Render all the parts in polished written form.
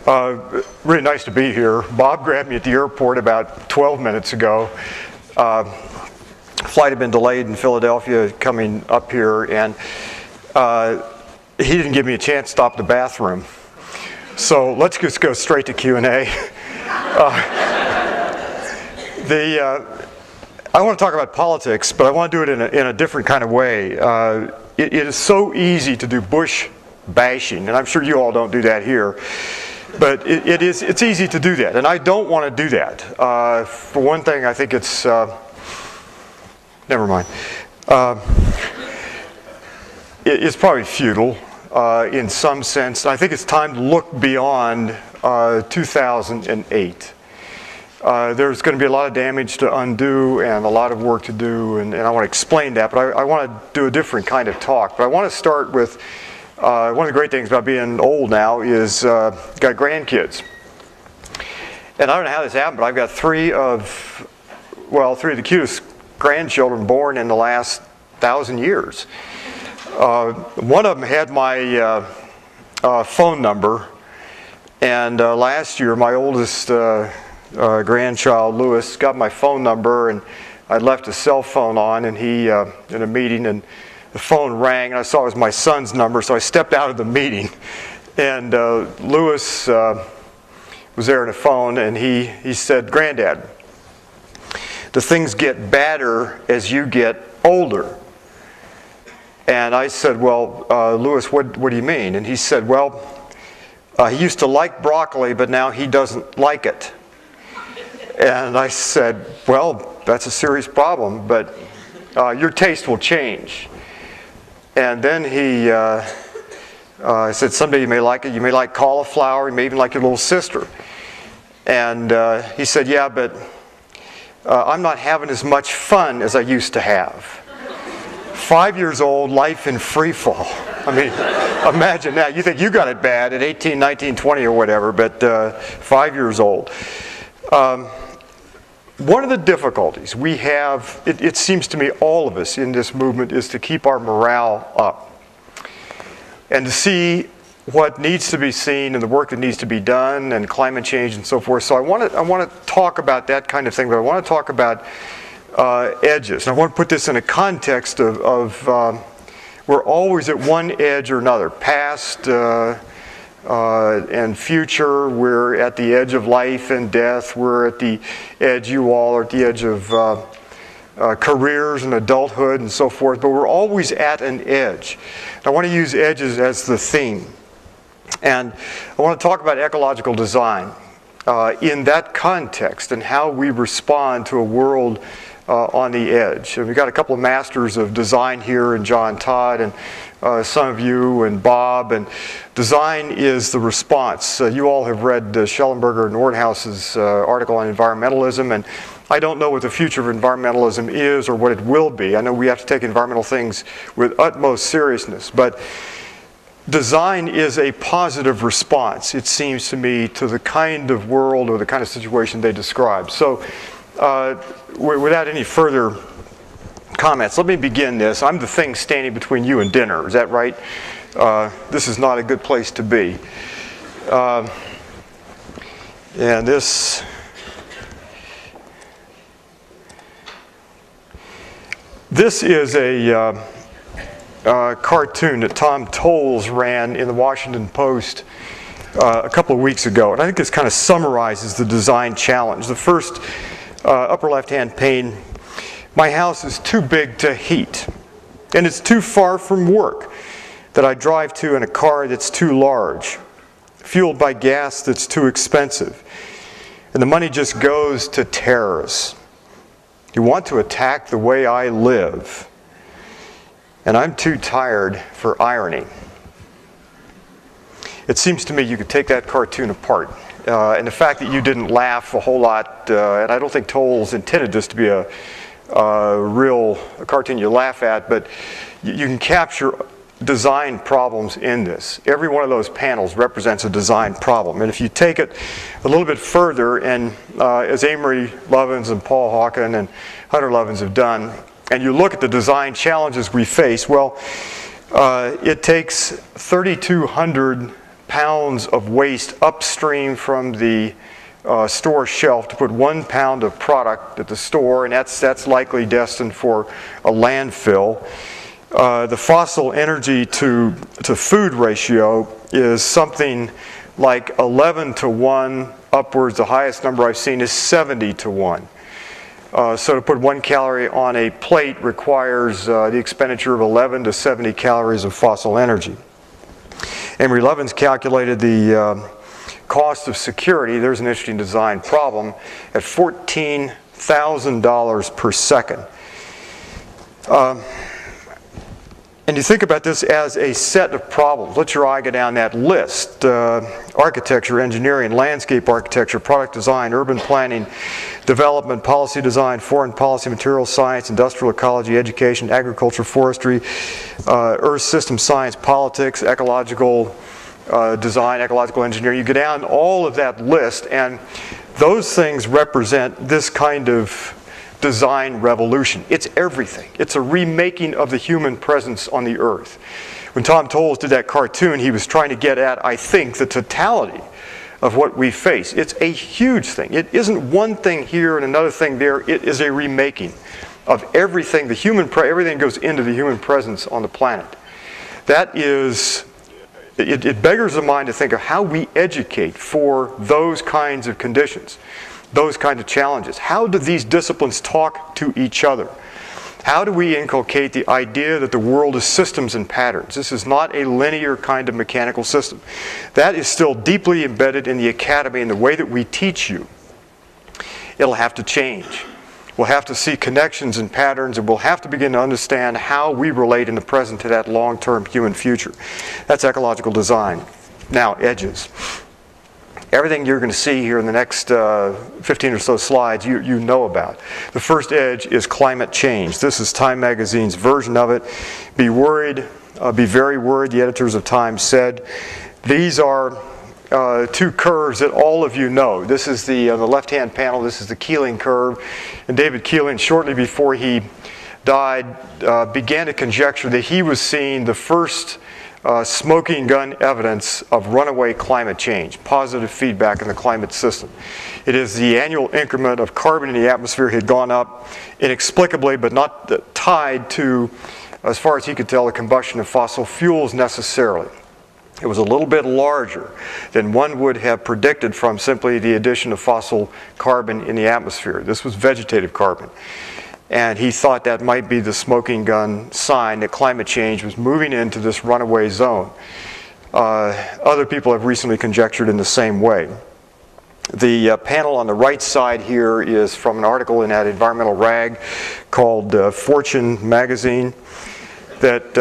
Really nice to be here. Bob grabbed me at the airport about 12 minutes ago. Flight had been delayed in Philadelphia coming up here, and he didn't give me a chance to stop at the bathroom. So let's just go straight to Q&A. I want to talk about politics, but I want to do it in a different kind of way. It is so easy to do Bush bashing, and I'm sure you all don't do that here. But it's easy to do that, and I don't want to do that. For one thing, I think it's never mind. It's probably futile in some sense. I think it's time to look beyond 2008. There's going to be a lot of damage to undo and a lot of work to do, and I want to explain that. But I want to do a different kind of talk. But I want to start with one of the great things about being old now is got grandkids. And I don't know how this happened, but I've got three of the cutest grandchildren born in the last 1,000 years. One of them had my phone number, and last year my oldest grandchild, Lewis, got my phone number, and I left his cell phone on, and he, in a meeting, and the phone rang, and I saw it was my son's number, so I stepped out of the meeting. And Lewis was there on the phone, and he said, "Granddad, do things get badder as you get older?" And I said, "Well, Lewis, what do you mean?" And he said, "Well, he used to like broccoli, but now he doesn't like it." And I said, "Well, that's a serious problem, but your taste will change." And then he said, "Someday you may like it. You may like cauliflower. You may even like your little sister." And he said, "Yeah, but I'm not having as much fun as I used to have." 5 years old, life in free fall. I mean, imagine that. You think you got it bad at 18, 19, 20 or whatever, but 5 years old. One of the difficulties we have, it seems to me, all of us in this movement, is to keep our morale up and to see what needs to be seen and the work that needs to be done and climate change and so forth. So I want to talk about that kind of thing, but I want to talk about edges. And I want to put this in a context of we're always at one edge or another, past and future. We're at the edge of life and death. We're at the edge, you all are at the edge of careers and adulthood and so forth, but we're always at an edge. And I want to use edges as the theme. And I want to talk about ecological design in that context and how we respond to a world on the edge. And we've got a couple of masters of design here, and John Todd, and some of you, and Bob. And design is the response. You all have read Schellenberger and Nordhaus's article on environmentalism, and I don't know what the future of environmentalism is or what it will be. I know we have to take environmental things with utmost seriousness, but design is a positive response, it seems to me, to the kind of world or the kind of situation they describe. So without any further comments, let me begin this. I'm the thing standing between you and dinner. Is that right? This is not a good place to be. And this is a cartoon that Tom Towles ran in the Washington Post a couple of weeks ago. And I think this kind of summarizes the design challenge. The first upper left-hand pane: "My house is too big to heat, and it's too far from work that I drive to in a car that's too large, fueled by gas that's too expensive, and the money just goes to terrorists who want to attack the way I live, and I'm too tired for irony." It seems to me you could take that cartoon apart. And the fact that you didn't laugh a whole lot, and I don't think Towles intended this to be a real cartoon you laugh at, but you can capture design problems in this. Every one of those panels represents a design problem. And if you take it a little bit further, and as Amory Lovins and Paul Hawken and Hunter Lovins have done, and you look at the design challenges we face, well, it takes 3,200 pounds of waste upstream from the store shelf to put 1 pound of product at the store, and that's likely destined for a landfill. The fossil energy to food ratio is something like 11 to 1 upwards. The highest number I've seen is 70 to 1. So to put 1 calorie on a plate requires the expenditure of 11 to 70 calories of fossil energy. Emory Levin's calculated the cost of security, there's an interesting design problem, at $14,000 per second. And you think about this as a set of problems. Let your eye go down that list. Architecture, engineering, landscape architecture, product design, urban planning, development, policy design, foreign policy, material science, industrial ecology, education, agriculture, forestry, earth system science, politics, ecological design, ecological engineering. You go down all of that list, and those things represent this kind of design revolution. It's everything. It's a remaking of the human presence on the earth. When Tom Towles did that cartoon, he was trying to get at, I think, the totality of what we face. It's a huge thing. It isn't one thing here and another thing there. It is a remaking of everything, everything goes into the human presence on the planet. That is, it beggars the mind to think of how we educate for those kinds of conditions, those kinds of challenges. How do these disciplines talk to each other? How do we inculcate the idea that the world is systems and patterns? This is not a linear kind of mechanical system. That is still deeply embedded in the academy and the way that we teach you. It'll have to change. We'll have to see connections and patterns, and we'll have to begin to understand how we relate in the present to that long-term human future. That's ecological design. Now, edges. Everything you're going to see here in the next 15 or so slides, you know about. The first edge is climate change. This is Time Magazine's version of it. Be worried, be very worried, the editors of Time said. These are two curves that all of you know. This is the left-hand panel, this is the Keeling curve. And David Keeling, shortly before he died, began to conjecture that he was seeing the first smoking gun evidence of runaway climate change, positive feedback in the climate system. It is the annual increment of carbon in the atmosphere had gone up inexplicably, but not tied to, as far as he could tell, the combustion of fossil fuels necessarily. It was a little bit larger than one would have predicted from simply the addition of fossil carbon in the atmosphere. This was vegetative carbon. And he thought that might be the smoking gun sign that climate change was moving into this runaway zone. Other people have recently conjectured in the same way. The panel on the right side here is from an article in that environmental rag called Fortune magazine that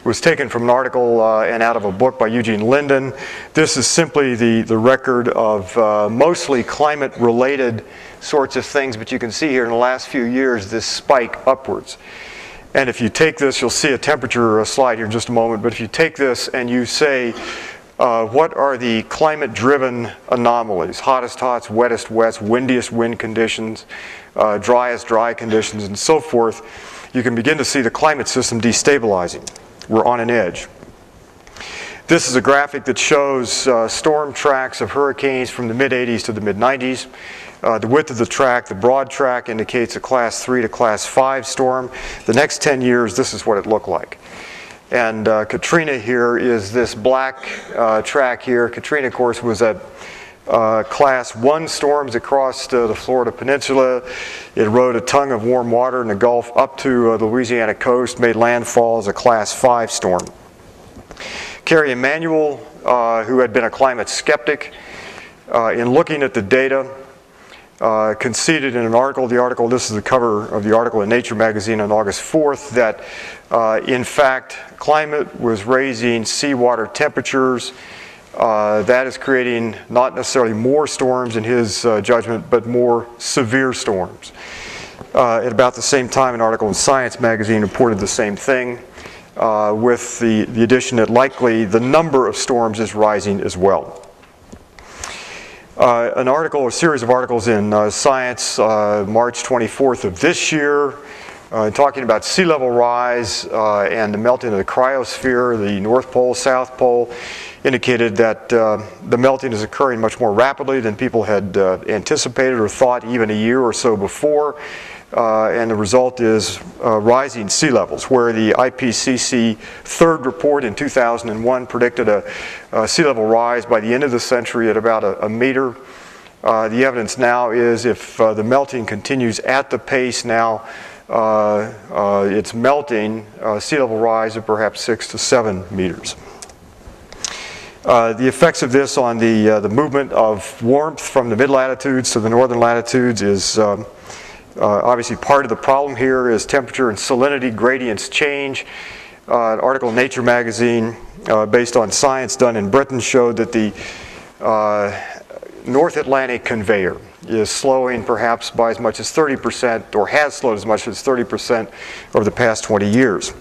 was taken from an article and out of a book by Eugene Linden. This is simply the record of mostly climate-related sorts of things, but you can see here in the last few years this spike upwards. And if you take this, you'll see a temperature slide here in just a moment, but if you take this and you say, what are the climate-driven anomalies? Hottest hots, wettest wets, windiest wind conditions, driest dry conditions, and so forth, you can begin to see the climate system destabilizing. We're on an edge. This is a graphic that shows storm tracks of hurricanes from the mid-80s to the mid-90s. The width of the track, the broad track, indicates a class 3 to class 5 storm. The next 10 years, this is what it looked like. And Katrina here is this black track here. Katrina, of course, was at class 1 storms across the Florida Peninsula. It rode a tongue of warm water in the Gulf up to the Louisiana coast, made landfall as a class 5 storm. Kerry Emanuel, who had been a climate skeptic, in looking at the data, conceded in an article, this is the cover of the article in Nature magazine on August 4th, that in fact climate was raising seawater temperatures. That is creating not necessarily more storms in his judgment, but more severe storms. At about the same time, an article in Science magazine reported the same thing, with the addition that likely the number of storms is rising as well. A series of articles in Science, March 24th of this year, talking about sea level rise and the melting of the cryosphere, the North Pole, South Pole, indicated that the melting is occurring much more rapidly than people had anticipated or thought even a year or so before. And the result is rising sea levels, where the IPCC third report in 2001 predicted a sea level rise by the end of the century at about a meter. The evidence now is if the melting continues at the pace now, it's melting, sea level rise of perhaps 6 to 7 meters. The effects of this on the movement of warmth from the mid-latitudes to the northern latitudes is obviously part of the problem here is temperature and salinity gradients change. An article in Nature magazine based on science done in Britain showed that the North Atlantic conveyor is slowing perhaps by as much as 30%, or has slowed as much as 30% over the past 20 years.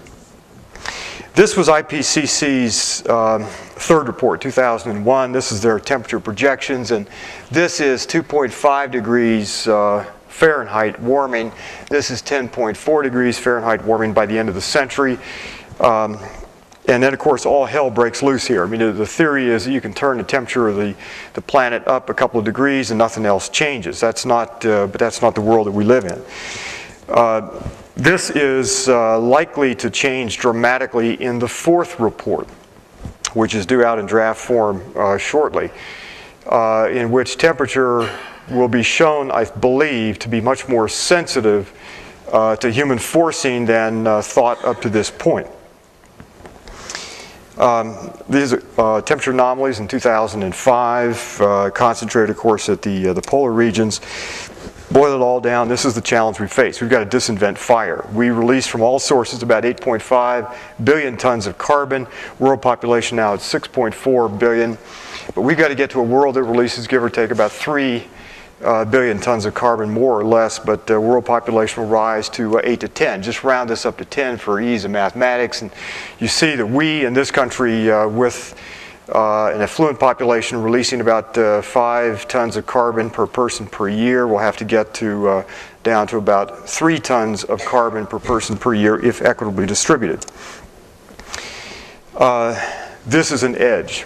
This was IPCC's third report, 2001. This is their temperature projections, and this is 2.5 degrees Fahrenheit warming. This is 10.4 degrees Fahrenheit warming by the end of the century. And then, of course, all hell breaks loose here. I mean, the theory is that you can turn the temperature of the planet up a couple of degrees and nothing else changes. That's not, but that's not the world that we live in. This is likely to change dramatically in the fourth report, which is due out in draft form shortly, in which temperature will be shown, I believe, to be much more sensitive to human forcing than thought up to this point. These are temperature anomalies in 2005, concentrated, of course, at the polar regions. Boil it all down, this is the challenge we face. We've got to disinvent fire. We release from all sources about 8.5 billion tons of carbon. World population now at 6.4 billion. But we've got to get to a world that releases, give or take, about 3 billion tons of carbon, more or less, but world population will rise to 8 to 10. Just round this up to 10 for ease of mathematics. And you see that we in this country, with an affluent population releasing about 5 tons of carbon per person per year, will have to get to down to about 3 tons of carbon per person per year if equitably distributed. This is an edge.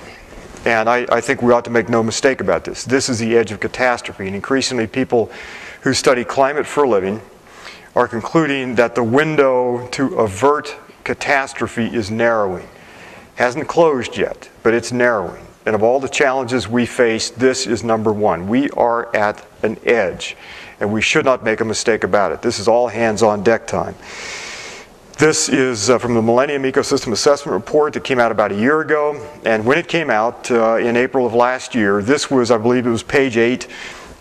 And I think we ought to make no mistake about this. This is the edge of catastrophe, and increasingly people who study climate for a living are concluding that the window to avert catastrophe is narrowing. Hasn't closed yet, but it's narrowing. And of all the challenges we face, this is number one. We are at an edge, and we should not make a mistake about it. This is all hands on deck time. This is from the Millennium Ecosystem Assessment Report that came out about a year ago. And when it came out in April of last year, this was, I believe it was page 8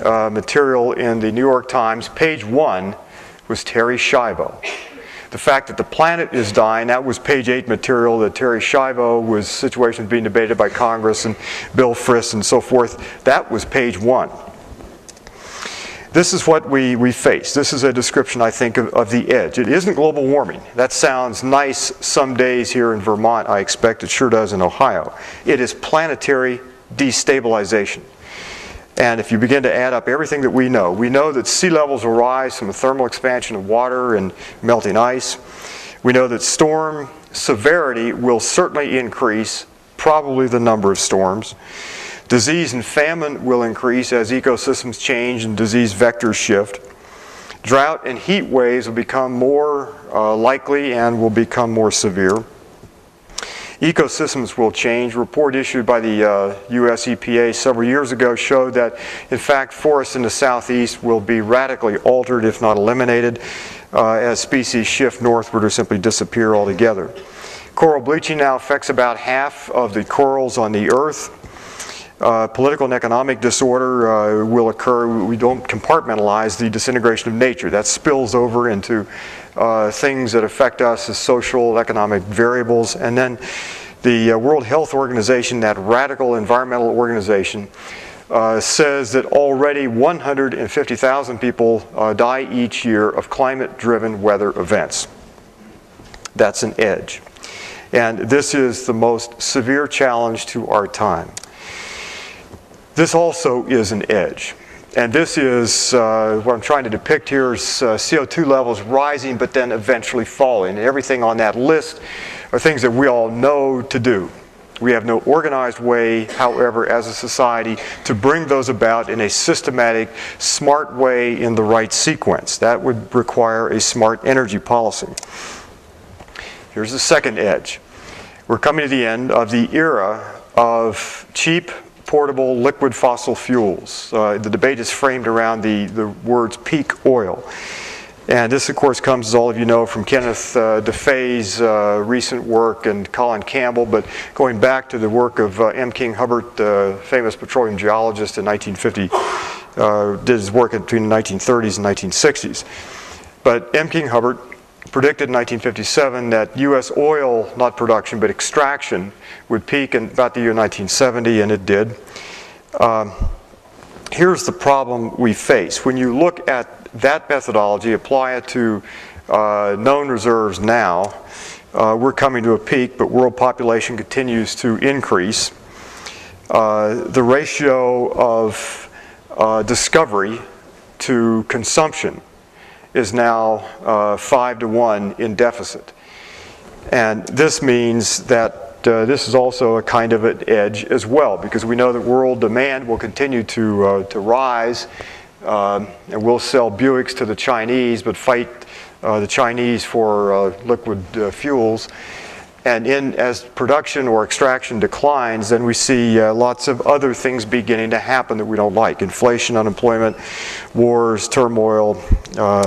material in the New York Times. Page 1 was Terry Schiavo. The fact that the planet is dying, that was page 8 material that Terry Schiavo was situations being debated by Congress and Bill Frist and so forth. That was page 1. This is what we face. This is a description, I think, of the edge. It isn't global warming. That sounds nice some days here in Vermont, I expect. It sure does in Ohio. It is planetary destabilization. And if you begin to add up everything that we know that sea levels will rise from the thermal expansion of water and melting ice. We know that storm severity will certainly increase, probably the number of storms. Disease and famine will increase as ecosystems change and disease vectors shift. Drought and heat waves will become more likely and will become more severe. Ecosystems will change. A report issued by the US EPA several years ago showed that, in fact, forests in the southeast will be radically altered, if not eliminated, as species shift northward or simply disappear altogether. Coral bleaching now affects about half of the corals on the Earth. Political and economic disorder will occur. We don't compartmentalize the disintegration of nature. That spills over into things that affect us as social, economic variables. And then the World Health Organization, that radical environmental organization, says that already 150,000 people die each year of climate-driven weather events. That's an edge. And this is the most severe challenge to our time. This also is an edge. And this is, what I'm trying to depict here is CO2 levels rising but then eventually falling. And everything on that list are things that we all know to do. We have no organized way, however, as a society, to bring those about in a systematic, smart way in the right sequence. That would require a smart energy policy. Here's the second edge. We're coming to the end of the era of cheap, portable, liquid fossil fuels. The debate is framed around the words peak oil. And this, of course, comes, as all of you know, from Kenneth DeFay's recent work and Colin Campbell, but going back to the work of M. King Hubbert, the famous petroleum geologist in 1950, did his work between the 1930s and 1960s. But M. King Hubbert predicted in 1957 that U.S. oil, not production, but extraction, would peak in about the year 1970, and it did. Here's the problem we face. When you look at that methodology, apply it to known reserves now, we're coming to a peak, but world population continues to increase. The ratio of discovery to consumption is now 5 to 1 in deficit. And this means that this is also a kind of an edge as well, because we know that world demand will continue to rise, and we'll sell Buicks to the Chinese, but fight the Chinese for liquid fuels. And as production or extraction declines, then we see lots of other things beginning to happen that we don't like. Inflation, unemployment, wars, turmoil,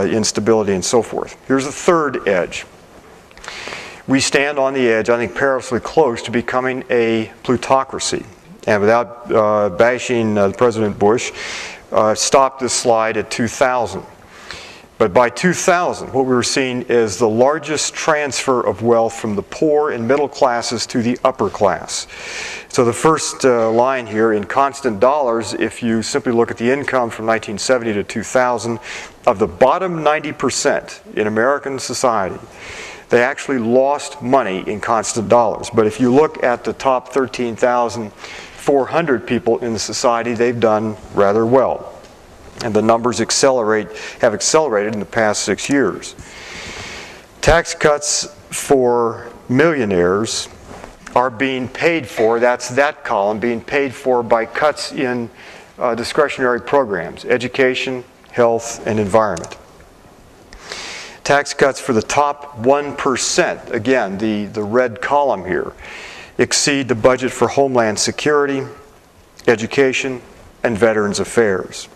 instability, and so forth. Here's the third edge. We stand on the edge, I think perilously close to becoming a plutocracy. And without bashing President Bush, stopped this slide at 2000. But by 2000, what we were seeing is the largest transfer of wealth from the poor and middle classes to the upper class. So the first line here, in constant dollars, if you simply look at the income from 1970 to 2000, of the bottom 90% in American society, they actually lost money in constant dollars. But if you look at the top 13,400 people in the society, they've done rather well. And the numbers have accelerated in the past 6 years. Tax cuts for millionaires are being paid for, that's that column, being paid for by cuts in discretionary programs, education, health, and environment. Tax cuts for the top 1%, again, the red column here, exceed the budget for Homeland Security, education, and Veterans Affairs.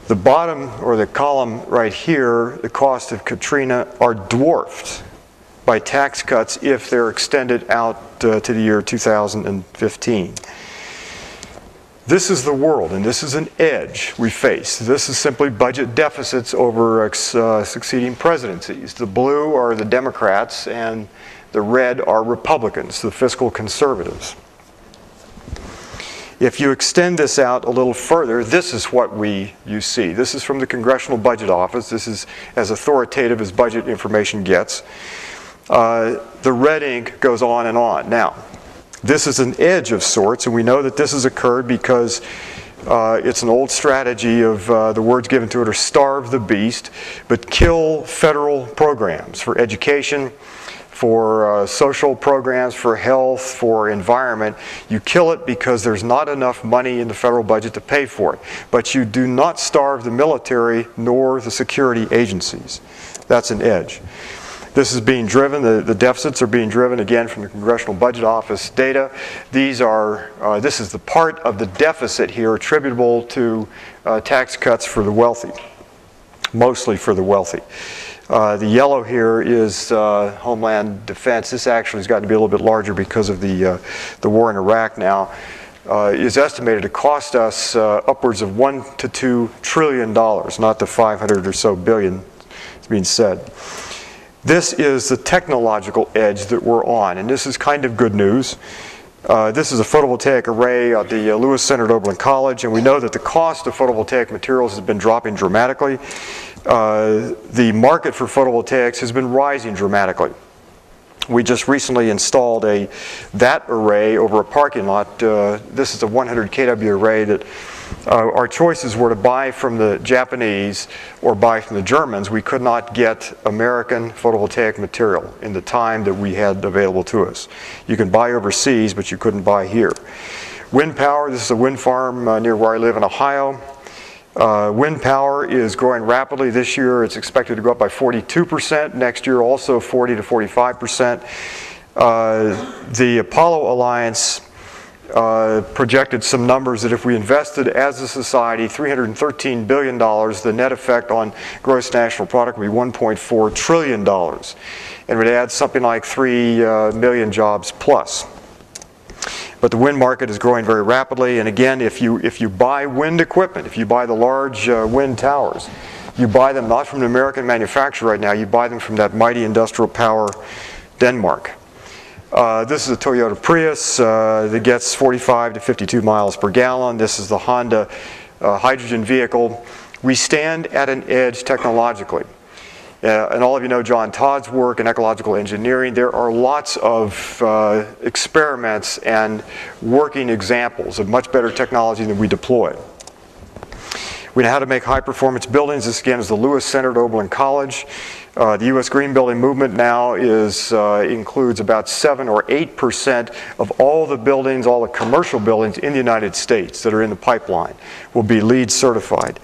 The bottom, or the column right here, the cost of Katrina, are dwarfed by tax cuts if they're extended out to the year 2015. This is the world, and this is an edge we face. This is simply budget deficits over succeeding presidencies. The blue are the Democrats, and the red are Republicans, the fiscal conservatives. If you extend this out a little further, this is what you see. This is from the Congressional Budget Office. This is as authoritative as budget information gets. The red ink goes on and on. Now, this is an edge of sorts, and we know that this has occurred because it's an old strategy of the words given to it are starve the beast, but kill federal programs for education, for social programs, for health, for environment. You kill it because there's not enough money in the federal budget to pay for it. But you do not starve the military nor the security agencies. That's an edge. This is being driven, the deficits are being driven again from the Congressional Budget Office data. These are, this is the part of the deficit here attributable to tax cuts for the wealthy, mostly for the wealthy. The yellow here is Homeland Defense. This actually has gotten to be a little bit larger because of the war in Iraq now. Is estimated to cost us upwards of $1 to $2 trillion, not the 500 or so billion it's being said. This is the technological edge that we're on, and this is kind of good news. This is a photovoltaic array at the Lewis Center at Oberlin College, and we know that the cost of photovoltaic materials has been dropping dramatically. The market for photovoltaics has been rising dramatically. We just recently installed that array over a parking lot. This is a 100 kW array that our choices were to buy from the Japanese or buy from the Germans. We could not get American photovoltaic material in the time that we had available to us. You can buy overseas, but you couldn't buy here. Wind power, this is a wind farm near where I live in Ohio. Wind power is growing rapidly. This year it's expected to go up by 42%. Next year also 40 to 45%. The Apollo Alliance projected some numbers that if we invested as a society $313 billion, the net effect on gross national product would be $1.4 trillion. And would add something like 3 million jobs plus. But the wind market is growing very rapidly, and again, if you buy wind equipment, if you buy the large wind towers, you buy them not from an American manufacturer right now, you buy them from that mighty industrial power, Denmark. This is a Toyota Prius that gets 45 to 52 miles per gallon. This is the Honda hydrogen vehicle. We stand at an edge technologically. And all of you know John Todd's work in ecological engineering. There are lots of experiments and working examples of much better technology than we deploy. We know how to make high-performance buildings. This again is the Lewis Center at Oberlin College. The U.S. Green Building Movement now includes about 7 or 8% of all the buildings, all the commercial buildings in the United States that are in the pipeline will be LEED certified.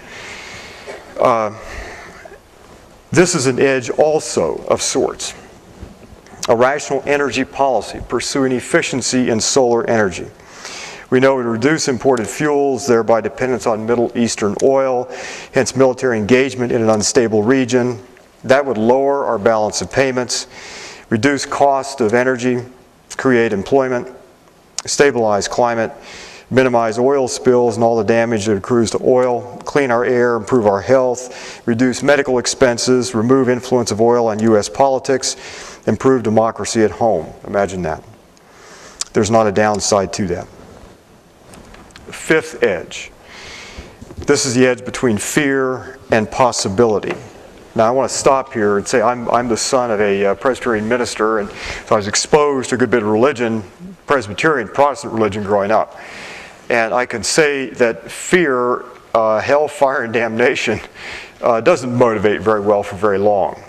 This is an edge also of sorts. A rational energy policy, pursuing efficiency in solar energy. We know it would reduce imported fuels, thereby dependence on Middle Eastern oil, hence military engagement in an unstable region. That would lower our balance of payments, reduce cost of energy, create employment, stabilize climate, minimize oil spills and all the damage that accrues to oil, clean our air, improve our health, reduce medical expenses, remove influence of oil on U.S. politics, improve democracy at home. Imagine that. There's not a downside to that. Fifth edge. This is the edge between fear and possibility. Now I want to stop here and say I'm the son of a Presbyterian minister, and so I was exposed to a good bit of religion, Presbyterian, Protestant religion growing up. And I can say that fear, hell, fire, and damnation doesn't motivate very well for very long.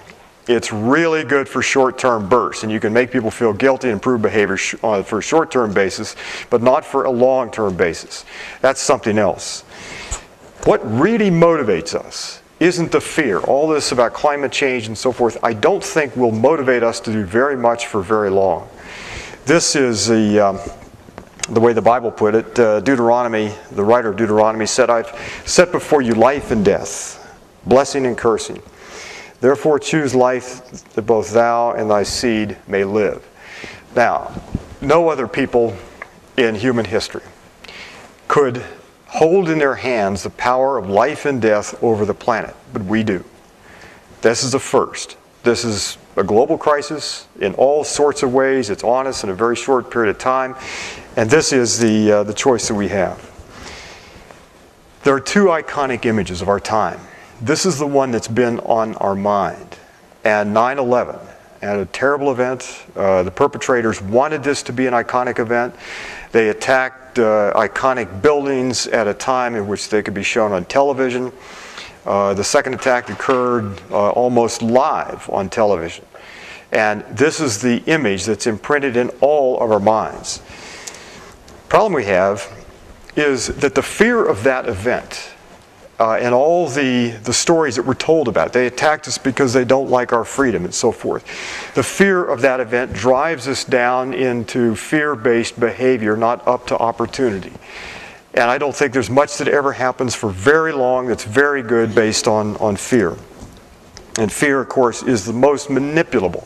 It's really good for short-term bursts, and you can make people feel guilty and improve behavior for a short-term basis, but not for a long-term basis. That's something else. What really motivates us isn't the fear. All this about climate change and so forth, I don't think will motivate us to do very much for very long. This is the way the Bible put it. Deuteronomy, the writer of Deuteronomy said, "I've set before you life and death, blessing and cursing. Therefore choose life that both thou and thy seed may live." Now, no other people in human history could hold in their hands the power of life and death over the planet, but we do. This is the first. This is a global crisis in all sorts of ways. It's on us in a very short period of time, and this is the choice that we have. There are two iconic images of our time. This is the one that's been on our mind. And 9/11, and a terrible event. The perpetrators wanted this to be an iconic event. They attacked iconic buildings at a time in which they could be shown on television. The second attack occurred almost live on television. And this is the image that's imprinted in all of our minds. The problem we have is that the fear of that event and all the stories that were told about it, they attacked us because they don't like our freedom and so forth. The fear of that event drives us down into fear-based behavior, not up to opportunity. And I don't think there's much that ever happens for very long that's very good based on fear. And fear, of course, is the most manipulable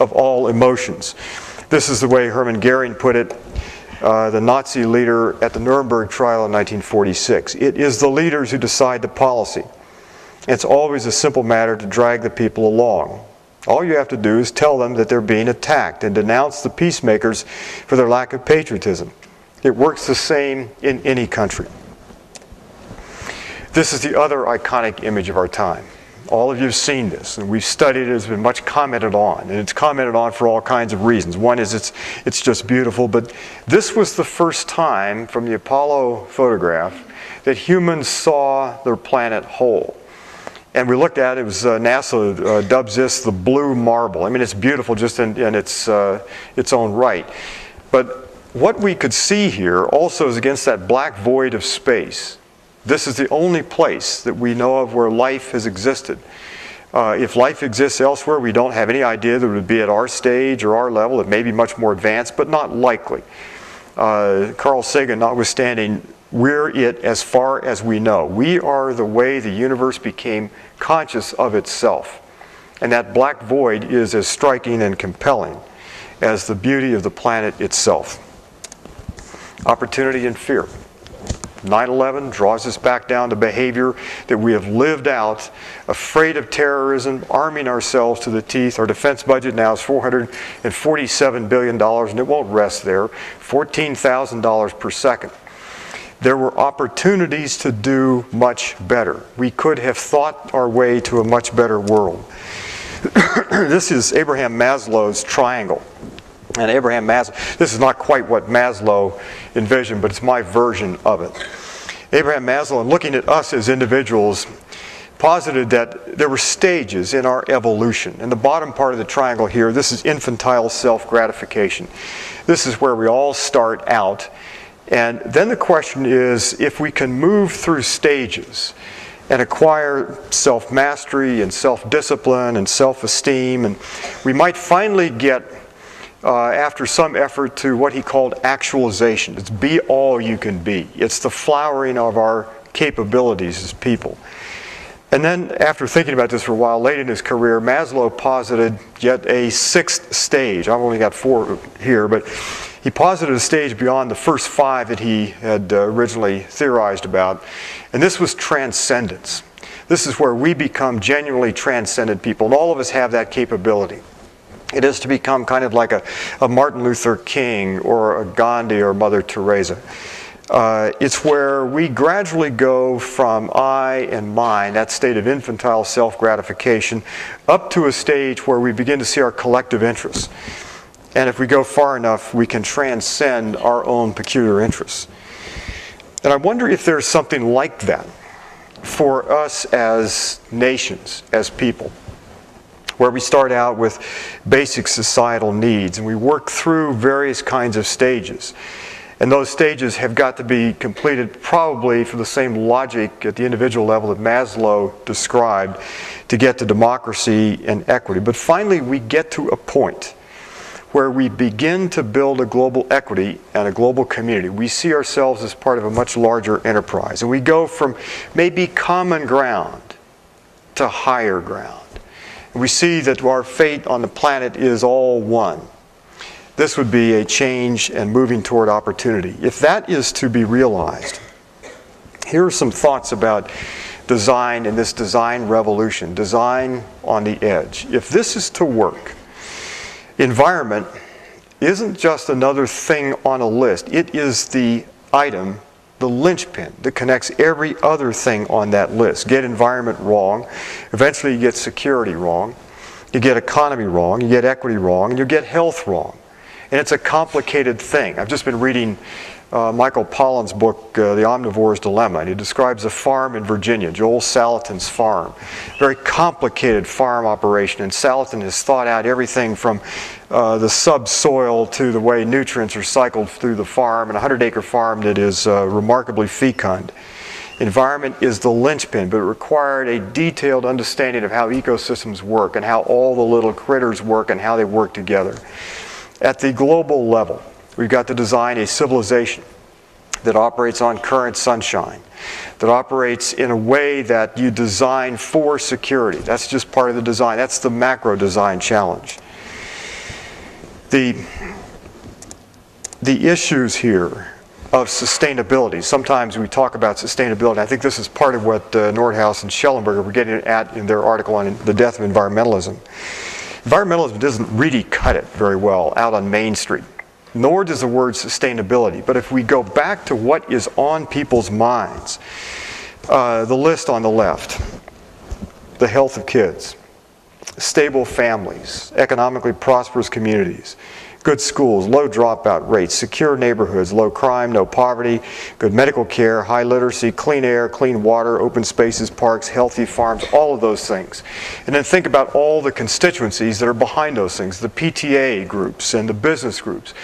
of all emotions. This is the way Hermann Goering put it, the Nazi leader at the Nuremberg trial in 1946. It is the leaders who decide the policy. It's always a simple matter to drag the people along. All you have to do is tell them that they're being attacked and denounce the peacemakers for their lack of patriotism. It works the same in any country. This is the other iconic image of our time. All of you have seen this, and we've studied it. It's been much commented on, and it's commented on for all kinds of reasons. One is it's just beautiful, but this was the first time from the Apollo photograph that humans saw their planet whole. And we looked at it, was NASA dubs this the blue marble. I mean, it's beautiful just in its own right. But what we could see here also is against that black void of space. This is the only place that we know of where life has existed. If life exists elsewhere, we don't have any idea that it would be at our stage or our level. It may be much more advanced, but not likely. Carl Sagan notwithstanding, we're it as far as we know. We are the way the universe became conscious of itself. And that black void is as striking and compelling as the beauty of the planet itself. Opportunity and fear. 9/11 draws us back down to behavior that we have lived out, afraid of terrorism, arming ourselves to the teeth. Our defense budget now is $447 billion, and it won't rest there. $14,000 per second. There were opportunities to do much better. We could have thought our way to a much better world. This is Abraham Maslow's triangle. And Abraham Maslow, this is not quite what Maslow envisioned, but it's my version of it. Abraham Maslow, in looking at us as individuals, posited that there were stages in our evolution. In the bottom part of the triangle here, this is infantile self-gratification. This is where we all start out. And then the question is, if we can move through stages and acquire self-mastery and self-discipline and self-esteem, and we might finally get after some effort to what he called actualization. It's be all you can be. It's the flowering of our capabilities as people. And then after thinking about this for a while, late in his career, Maslow posited yet a sixth stage. I've only got 4 here, but he posited a stage beyond the first 5 that he had originally theorized about. And this was transcendence. This is where we become genuinely transcendent people, and all of us have that capability. It is to become kind of like a Martin Luther King or a Gandhi or Mother Teresa. It's where we gradually go from I and mine, that state of infantile self-gratification, up to a stage where we begin to see our collective interests. And if we go far enough, we can transcend our own peculiar interests. And I wonder if there's something like that for us as nations, as people, where we start out with basic societal needs and we work through various kinds of stages. And those stages have got to be completed probably for the same logic at the individual level that Maslow described to get to democracy and equity. But finally we get to a point where we begin to build a global equity and a global community. We see ourselves as part of a much larger enterprise. And we go from maybe common ground to higher ground. We see that our fate on the planet is all one. This would be a change and moving toward opportunity. If that is to be realized, here are some thoughts about design and this design revolution, design on the edge. If this is to work, environment isn't just another thing on a list. It is the item, the linchpin that connects every other thing on that list. Get environment wrong, eventually you get security wrong, you get economy wrong, you get equity wrong, and you get health wrong. And it's a complicated thing. I've just been reading Michael Pollan's book, The Omnivore's Dilemma, and he describes a farm in Virginia, Joel Salatin's farm. Very complicated farm operation, and Salatin has thought out everything from the subsoil to the way nutrients are cycled through the farm, and a 100-acre farm that is remarkably fecund. Environment is the linchpin, but it required a detailed understanding of how ecosystems work and how all the little critters work and how they work together. At the global level, we've got to design a civilization that operates on current sunshine, that operates in a way that you design for security. That's just part of the design. That's the macro design challenge. The issues here of sustainability. Sometimes we talk about sustainability. I think this is part of what Nordhaus and Schellenberger were getting at in their article on the death of environmentalism. Environmentalism doesn't really cut it very well out on Main Street, nor does the word sustainability. But if we go back to what is on people's minds, the list on the left, the health of kids, stable families, economically prosperous communities, good schools, low dropout rates, secure neighborhoods, low crime, no poverty, good medical care, high literacy, clean air, clean water, open spaces, parks, healthy farms, all of those things. And then think about all the constituencies that are behind those things, the PTA groups and the business groups.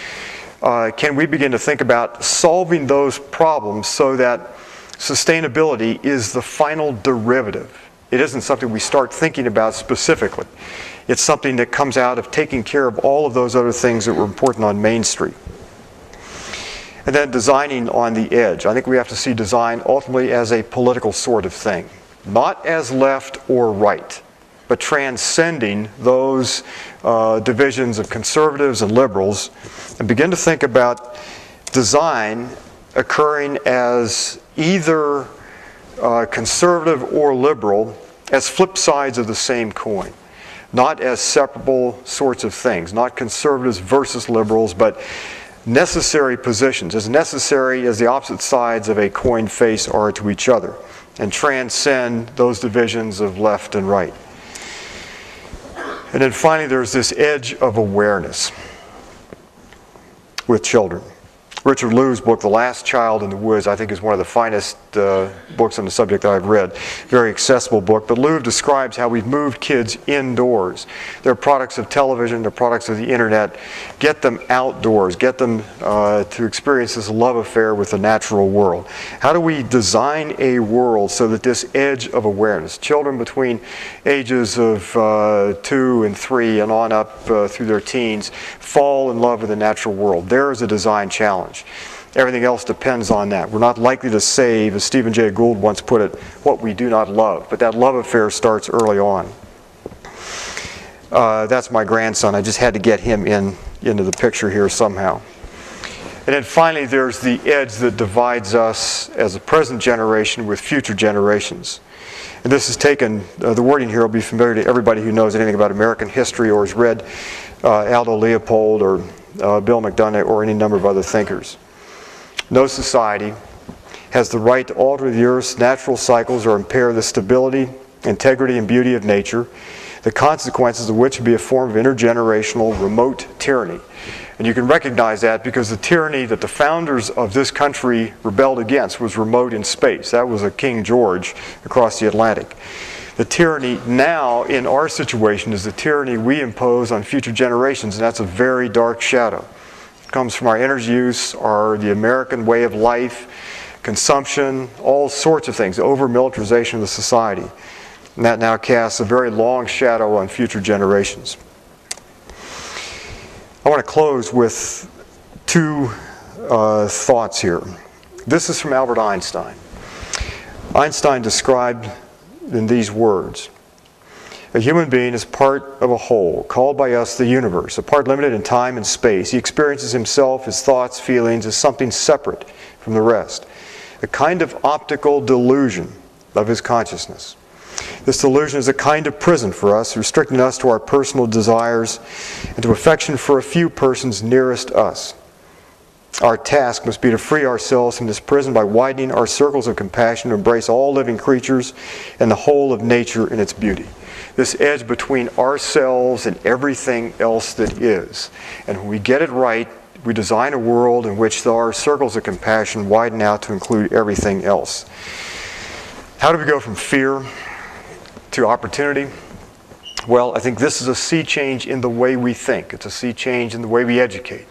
Can we begin to think about solving those problems so that sustainability is the final derivative? It isn't something we start thinking about specifically. It's something that comes out of taking care of all of those other things that were important on Main Street. And then designing on the edge. I think we have to see design ultimately as a political sort of thing. Not as left or right, but transcending those divisions of conservatives and liberals, and begin to think about design occurring as either conservative or liberal as flip sides of the same coin. Not as separable sorts of things, not conservatives versus liberals, but necessary positions, as necessary as the opposite sides of a coin face are to each other, and transcend those divisions of left and right. And then finally, there's this edge of awareness with children. Richard Lou's book, The Last Child in the Woods, I think is one of the finest books on the subject that I've read. Very accessible book, but Lou describes how we've moved kids indoors. They're products of television, they're products of the internet. Get them outdoors, get them to experience this love affair with the natural world. How do we design a world so that this edge of awareness, children between ages of 2 and 3 and on up through their teens, fall in love with the natural world? There is a design challenge. Everything else depends on that. We're not likely to save, as Stephen Jay Gould once put it, what we do not love. But that love affair starts early on. That's my grandson. I just had to get him into the picture here somehow. And then finally, there's the edge that divides us as a present generation with future generations. And this is taken, the wording here will be familiar to everybody who knows anything about American history or has read Aldo Leopold or Bill McDonough or any number of other thinkers. No society has the right to alter the Earth's natural cycles or impair the stability, integrity, and beauty of nature, the consequences of which would be a form of intergenerational remote tyranny. And you can recognize that because the tyranny that the founders of this country rebelled against was remote in space. That was a King George across the Atlantic. The tyranny now in our situation is the tyranny we impose on future generations, and that's a very dark shadow. It comes from our energy use, the American way of life, consumption, all sorts of things, over-militarization of the society. And that now casts a very long shadow on future generations. I want to close with two thoughts here. This is from Albert Einstein. Einstein described in these words: a human being is part of a whole, called by us the universe, a part limited in time and space. He experiences himself, his thoughts, feelings as something separate from the rest, a kind of optical delusion of his consciousness. This delusion is a kind of prison for us, restricting us to our personal desires and to affection for a few persons nearest us. Our task must be to free ourselves from this prison by widening our circles of compassion to embrace all living creatures and the whole of nature in its beauty. This edge between ourselves and everything else that is. And when we get it right, we design a world in which our circles of compassion widen out to include everything else. How do we go from fear to opportunity? Well, I think this is a sea change in the way we think. It's a sea change in the way we educate.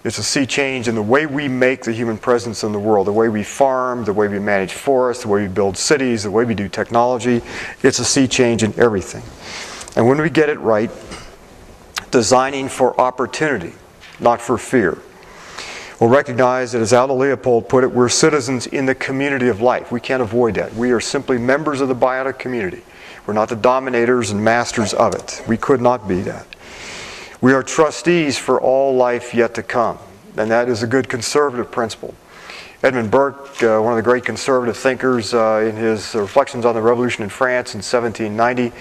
It's a sea change in the way we make the human presence in the world, the way we farm, the way we manage forests, the way we build cities, the way we do technology. It's a sea change in everything. And when we get it right, designing for opportunity, not for fear, we'll recognize that, as Aldo Leopold put it, we're citizens in the community of life. We can't avoid that. We are simply members of the biotic community. We're not the dominators and masters of it. We could not be that. We are trustees for all life yet to come, and that is a good conservative principle. Edmund Burke, one of the great conservative thinkers, in his reflections on the revolution in France in 1790,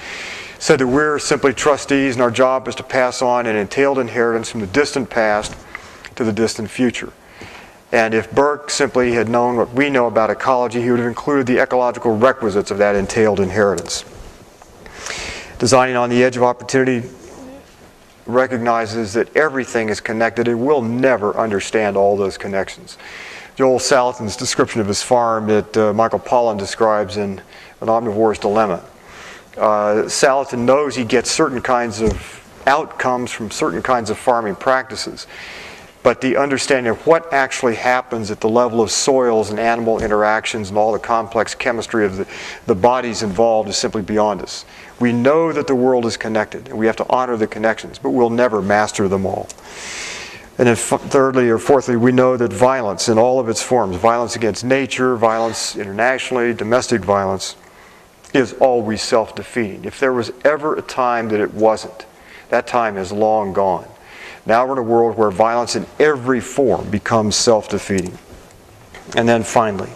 said that we're simply trustees and our job is to pass on an entailed inheritance from the distant past to the distant future. And if Burke simply had known what we know about ecology, he would have included the ecological requisites of that entailed inheritance. Designing on the edge of opportunity recognizes that everything is connected and we'll never understand all those connections. Joel Salatin's description of his farm that Michael Pollan describes in An Omnivore's Dilemma. Salatin knows he gets certain kinds of outcomes from certain kinds of farming practices, but the understanding of what actually happens at the level of soils and animal interactions and all the complex chemistry of the bodies involved is simply beyond us. We know that the world is connected, and we have to honor the connections, but we'll never master them all. And then thirdly or fourthly, we know that violence in all of its forms, violence against nature, violence internationally, domestic violence, is always self-defeating. If there was ever a time that it wasn't, that time is long gone. Now we're in a world where violence in every form becomes self-defeating. And then finally,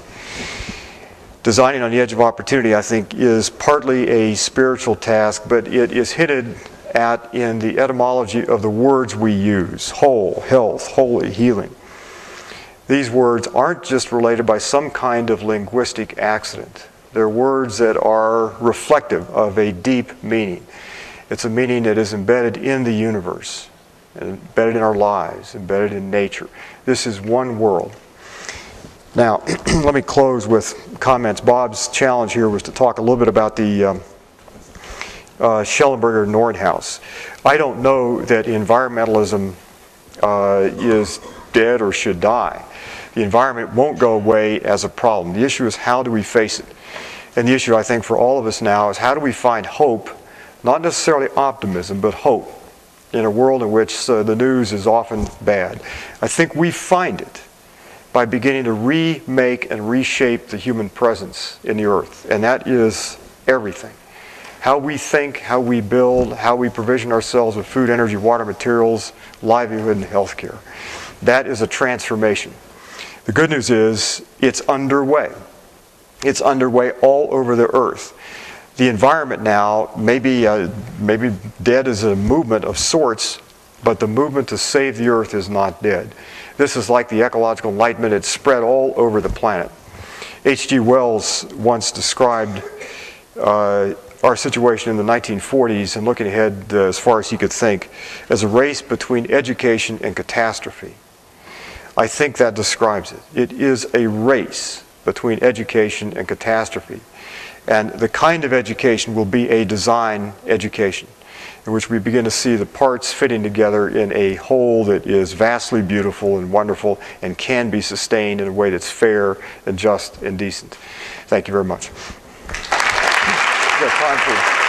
designing on the edge of opportunity, I think, is partly a spiritual task, but it is hinted at in the etymology of the words we use: whole, health, holy, healing. These words aren't just related by some kind of linguistic accident. They're words that are reflective of a deep meaning. It's a meaning that is embedded in the universe, embedded in our lives, embedded in nature. This is one world. Now, let me close with comments. Bob's challenge here was to talk a little bit about the Schellenberger-Nordhaus. I don't know that environmentalism is dead or should die. The environment won't go away as a problem. The issue is, how do we face it? And the issue, I think, for all of us now is, how do we find hope, not necessarily optimism, but hope, in a world in which the news is often bad. I think we find it by beginning to remake and reshape the human presence in the earth. And that is everything. How we think, how we build, how we provision ourselves with food, energy, water, materials, livelihood, and healthcare. That is a transformation. The good news is it's underway. It's underway all over the earth. The environment now may be dead as a movement of sorts, but the movement to save the earth is not dead. This is like the ecological enlightenment. It's spread all over the planet. H.G. Wells once described our situation in the 1940s, and looking ahead as far as he could think, as a race between education and catastrophe. I think that describes it. It is a race between education and catastrophe. And the kind of education will be a design education, in which we begin to see the parts fitting together in a whole that is vastly beautiful and wonderful and can be sustained in a way that's fair and just and decent. Thank you very much. We've got time for